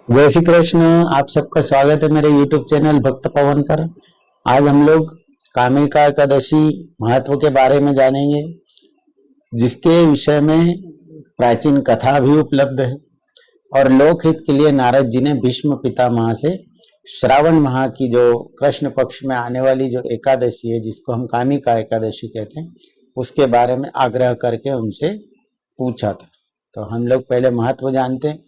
जय श्री कृष्ण। आप सबका स्वागत है मेरे YouTube चैनल भक्त पवन पर। आज हम लोग कामिका एकादशी महत्व के बारे में जानेंगे, जिसके विषय में प्राचीन कथा भी उपलब्ध है। और लोकहित के लिए नारद जी ने भीष्म पितामह से श्रावण माह की जो कृष्ण पक्ष में आने वाली जो एकादशी है, जिसको हम कामिका एकादशी कहते हैं, उसके बारे में आग्रह करके उनसे पूछा था। तो हम लोग पहले महत्व जानते हैं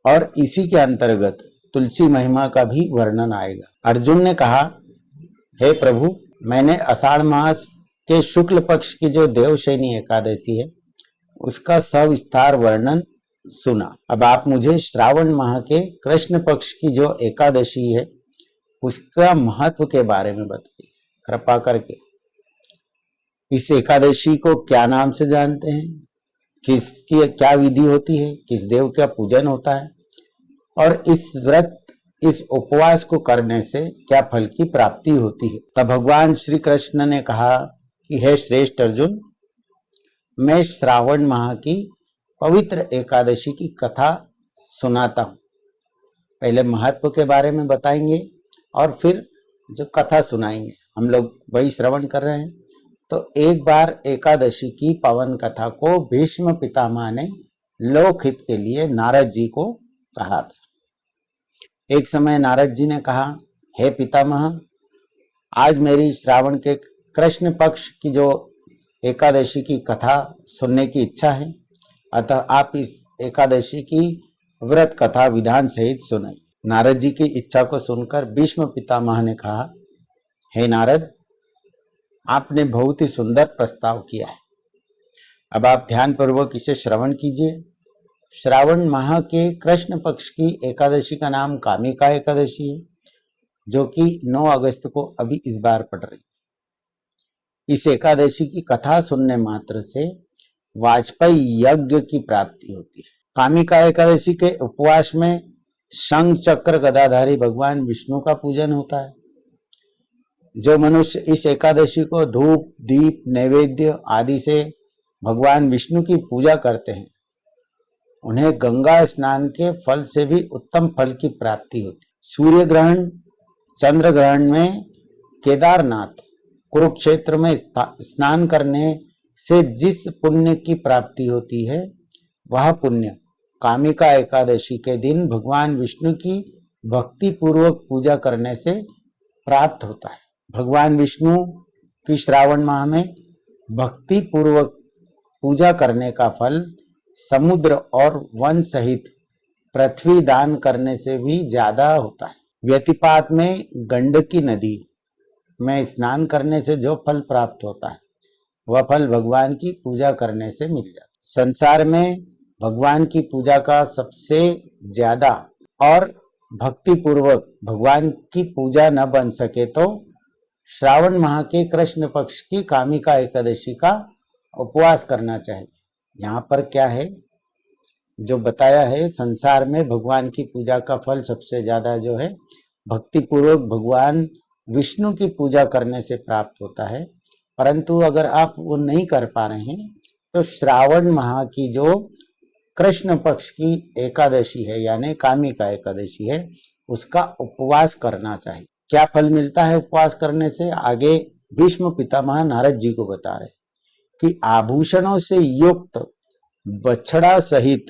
और इसी के अंतर्गत तुलसी महिमा का भी वर्णन आएगा। अर्जुन ने कहा, हे प्रभु, मैंने आषाढ़ मास के शुक्ल पक्ष की जो देवशयनी एकादशी है उसका सविस्तार वर्णन सुना। अब आप मुझे श्रावण माह के कृष्ण पक्ष की जो एकादशी है उसका महत्व के बारे में बताइए कृपा करके। इस एकादशी को क्या नाम से जानते हैं, किसकी क्या विधि होती है, किस देव का पूजन होता है, और इस व्रत इस उपवास को करने से क्या फल की प्राप्ति होती है। तब भगवान श्री कृष्ण ने कहा कि हे श्रेष्ठ अर्जुन, मैं श्रावण माह की पवित्र एकादशी की कथा सुनाता हूँ। पहले महत्व के बारे में बताएंगे और फिर जो कथा सुनाएंगे। हम लोग वही श्रवण कर रहे हैं। तो एक बार एकादशी की पावन कथा को भीष्म पितामह ने लोकहित के लिए नारद जी को कहा था। एक समय नारद जी ने कहा, हे पितामह, आज मेरी श्रावण के कृष्ण पक्ष की जो एकादशी की कथा सुनने की इच्छा है, अतः आप इस एकादशी की व्रत कथा विधान सहित सुनाइए। नारद जी की इच्छा को सुनकर भीष्म पितामह ने कहा, हे नारद, आपने बहुत ही सुंदर प्रस्ताव किया है। अब आप ध्यान पूर्वक इसे श्रवण कीजिए। श्रावण माह के कृष्ण पक्ष की एकादशी का नाम कामिका एकादशी है, जो कि 9 अगस्त को अभी इस बार पड़ रही है। इस एकादशी की कथा सुनने मात्र से वाजपेयी यज्ञ की प्राप्ति होती है। कामिका एकादशी के उपवास में शंख चक्र गदाधारी भगवान विष्णु का पूजन होता है। जो मनुष्य इस एकादशी को धूप दीप नैवेद्य आदि से भगवान विष्णु की पूजा करते हैं, उन्हें गंगा स्नान के फल से भी उत्तम फल की प्राप्ति होती है। सूर्य ग्रहण, चंद्र ग्रहण में केदारनाथ, कुरुक्षेत्र में स्नान करने से जिस पुण्य की प्राप्ति होती है, वह पुण्य कामिका एकादशी के दिन भगवान विष्णु की भक्ति पूर्वक पूजा करने से प्राप्त होता है। भगवान विष्णु की श्रावण माह में भक्ति पूर्वक पूजा करने का फल समुद्र और वन सहित पृथ्वी दान करने से भी ज्यादा होता है। व्यतिपात में गंडकी नदी में स्नान करने से जो फल प्राप्त होता है, वह फल भगवान की पूजा करने से मिल जाता है। संसार में भगवान की पूजा का सबसे ज्यादा और भक्ति पूर्वक भगवान की पूजा न बन सके तो श्रावण माह के कृष्ण पक्ष की कामिका एकादशी का उपवास करना चाहिए। यहाँ पर क्या है जो बताया है, संसार में भगवान की पूजा का फल सबसे ज्यादा जो है भक्ति पूर्वक भगवान विष्णु की पूजा करने से प्राप्त होता है। परंतु अगर आप वो नहीं कर पा रहे हैं तो श्रावण माह की जो कृष्ण पक्ष की एकादशी है यानी कामिका एकादशी है, उसका उपवास करना चाहिए। क्या फल मिलता है उपवास करने से, आगे भीष्म पितामह नारद जी को बता रहे कि आभूषणों से युक्त बछड़ा सहित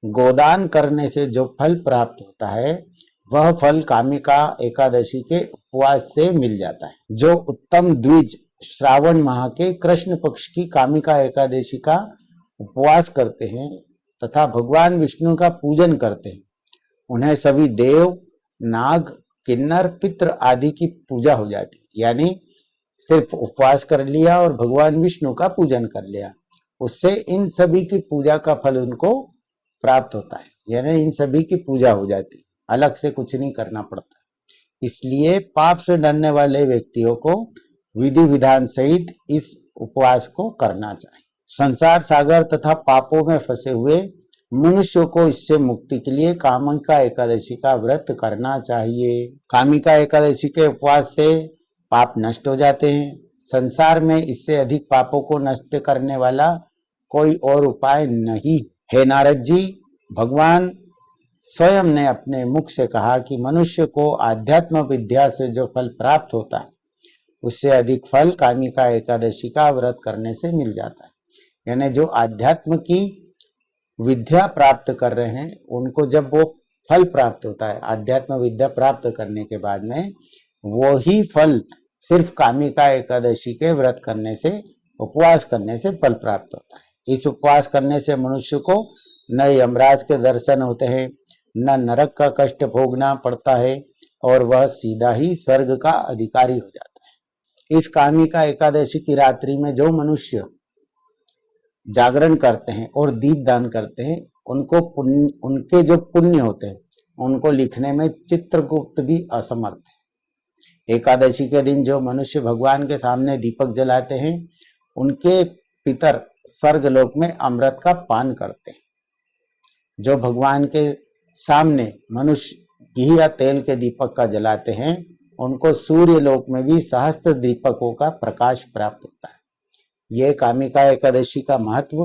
गोदान करने से जो फल प्राप्त होता है, वह फल कामिका एकादशी के उपवास से मिल जाता है। जो उत्तम द्विज श्रावण माह के कृष्ण पक्ष की कामिका एकादशी का उपवास करते हैं तथा भगवान विष्णु का पूजन करते हैं, उन्हें सभी देव, नाग, किन्नर, पितृ आदि की पूजा हो जाती है। यानी सिर्फ उपवास कर लिया और भगवान विष्णु का पूजन कर लिया, उससे इन सभी की पूजा का फल उनको प्राप्त होता है। यानी इन सभी की पूजा हो जाती है, अलग से कुछ नहीं करना पड़ता। इसलिए पाप से डरने वाले व्यक्तियों को विधि विधान सहित इस उपवास को करना चाहिए। संसार सागर तथा पापों में फंसे हुए मनुष्यों को इससे मुक्ति के लिए कामिका एकादशी का व्रत करना चाहिए। कामिका एकादशी के उपवास से पाप नष्ट हो जाते हैं। संसार में इससे अधिक पापों को नष्ट करने वाला कोई और उपाय नहीं। हे नारद जी, भगवान स्वयं ने अपने मुख से कहा कि मनुष्य को आध्यात्म विद्या से जो फल प्राप्त होता है उससे अधिक फल कामिका एकादशी का व्रत करने से मिल जाता है। यानी जो आध्यात्म की विद्या प्राप्त कर रहे हैं उनको जब वो फल प्राप्त होता है, आध्यात्म विद्या प्राप्त करने के बाद में वो ही फल सिर्फ कामिका एकादशी के व्रत करने से, उपवास करने से फल प्राप्त होता है। इस उपवास करने से मनुष्य को न यमराज के दर्शन होते हैं, न नरक का कष्ट भोगना पड़ता है और वह सीधा ही स्वर्ग का अधिकारी हो जाता है। इस कामिका एकादशी की रात्रि में जो मनुष्य जागरण करते हैं और दीप दान करते हैं उनको उनके जो पुण्य होते हैं उनको लिखने में चित्रगुप्त भी असमर्थ है। एकादशी के दिन जो मनुष्य भगवान के सामने दीपक जलाते हैं उनके पितर स्वर्ग लोक में अमृत का पान करते हैं। जो भगवान के सामने मनुष्य घी या तेल के दीपक का जलाते हैं उनको सूर्य लोक में भी सहस्त्र दीपकों का प्रकाश प्राप्त होता है। ये कामिका एकादशी का महत्व